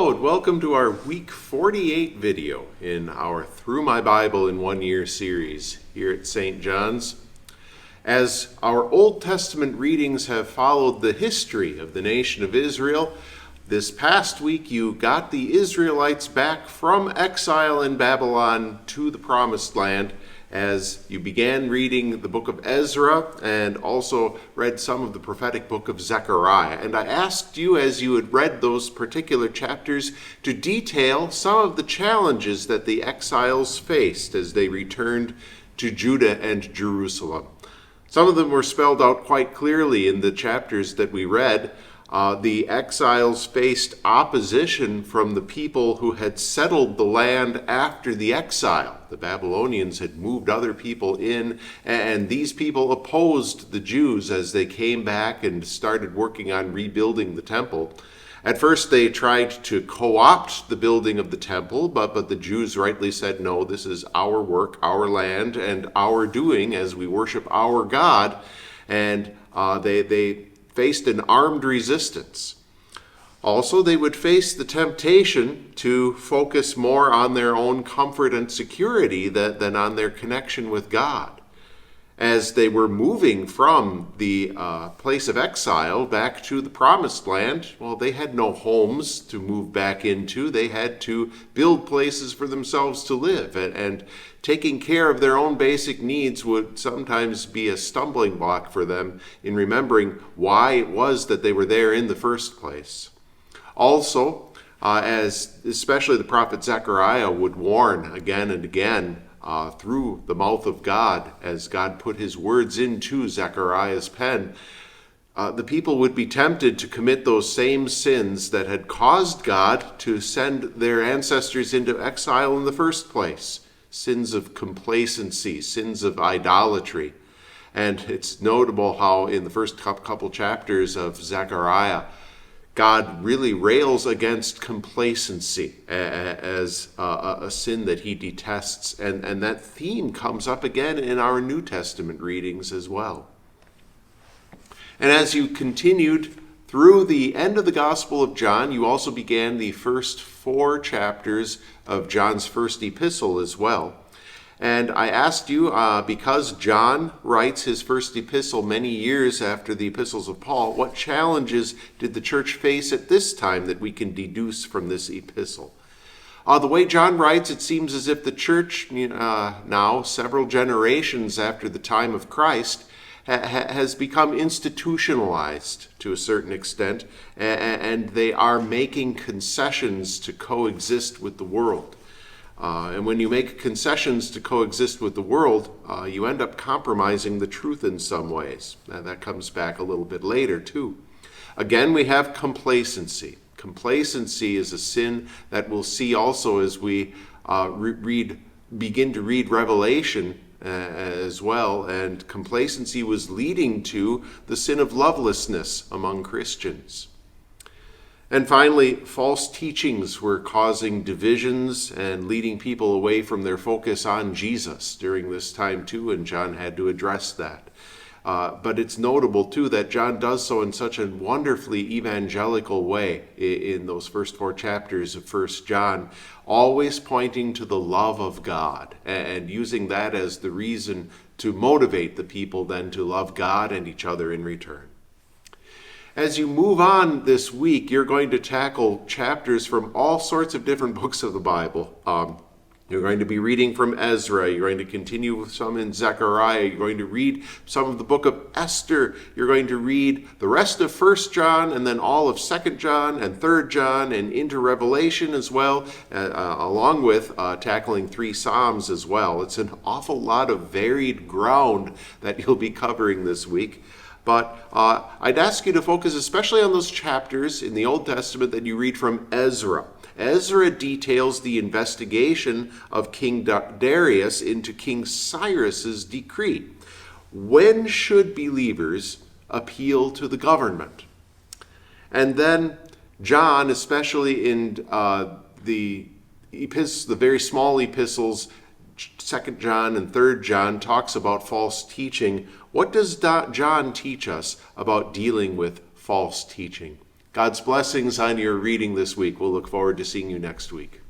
Hello and welcome to our week 48 video in our Through My Bible in 1 Year series here at St. John's. As our Old Testament readings have followed the history of the nation of Israel, this past week you got the Israelites back from exile in Babylon to the Promised Land as you began reading the book of Ezra and also read some of the prophetic book of Zechariah. And I asked you, as you had read those particular chapters, to detail some of the challenges that the exiles faced as they returned to Judah and Jerusalem. Some of them were spelled out quite clearly in the chapters that we read. The exiles faced opposition from the people who had settled the land after the exile. The Babylonians had moved other people in, and these people opposed the Jews as they came back and started working on rebuilding the temple. At first they tried to co-opt the building of the temple, but the Jews rightly said, no, this is our work, our land, and our doing as we worship our God. And they faced an armed resistance. Also, they would face the temptation to focus more on their own comfort and security than on their connection with God. As they were moving from the place of exile back to the Promised Land, well, they had no homes to move back into. They had to build places for themselves to live, and taking care of their own basic needs would sometimes be a stumbling block for them in remembering why it was that they were there in the first place. Also, as especially the prophet Zechariah would warn again and again, through the mouth of God, as God put his words into Zechariah's pen, the people would be tempted to commit those same sins that had caused God to send their ancestors into exile in the first place. Sins of complacency, sins of idolatry. And it's notable how in the first couple chapters of Zechariah, God really rails against complacency as a sin that he detests. And that theme comes up again in our New Testament readings as well. And as you continued through the end of the Gospel of John, you also began the first 4 chapters of John's first epistle as well. And I asked you, because John writes his first epistle many years after the epistles of Paul, what challenges did the church face at this time that we can deduce from this epistle? The way John writes, it seems as if the church, now several generations after the time of Christ, has become institutionalized to a certain extent, and they are making concessions to coexist with the world. And when you make concessions to coexist with the world, you end up compromising the truth in some ways. And that comes back a little bit later, too. Again, we have complacency. Complacency is a sin that we'll see also as we begin to read Revelation as well. And complacency was leading to the sin of lovelessness among Christians. And finally, false teachings were causing divisions and leading people away from their focus on Jesus during this time too, and John had to address that. But it's notable too that John does so in such a wonderfully evangelical way in those first 4 chapters of 1 John, always pointing to the love of God and using that as the reason to motivate the people then to love God and each other in return. As you move on this week, you're going to tackle chapters from all sorts of different books of the Bible. You're going to be reading from Ezra. You're going to continue with some in Zechariah. You're going to read some of the book of Esther. You're going to read the rest of 1 John and then all of 2 John and 3 John and into Revelation as well, along with tackling 3 Psalms as well. It's an awful lot of varied ground that you'll be covering this week. But I'd ask you to focus especially on those chapters in the Old Testament that you read from Ezra. Ezra details the investigation of King Darius into King Cyrus's decree. When should believers appeal to the government? And then John, especially in the very small epistles, 2 John and 3 John, talks about false teaching. What does John teach us about dealing with false teaching? God's blessings on your reading this week. We'll look forward to seeing you next week.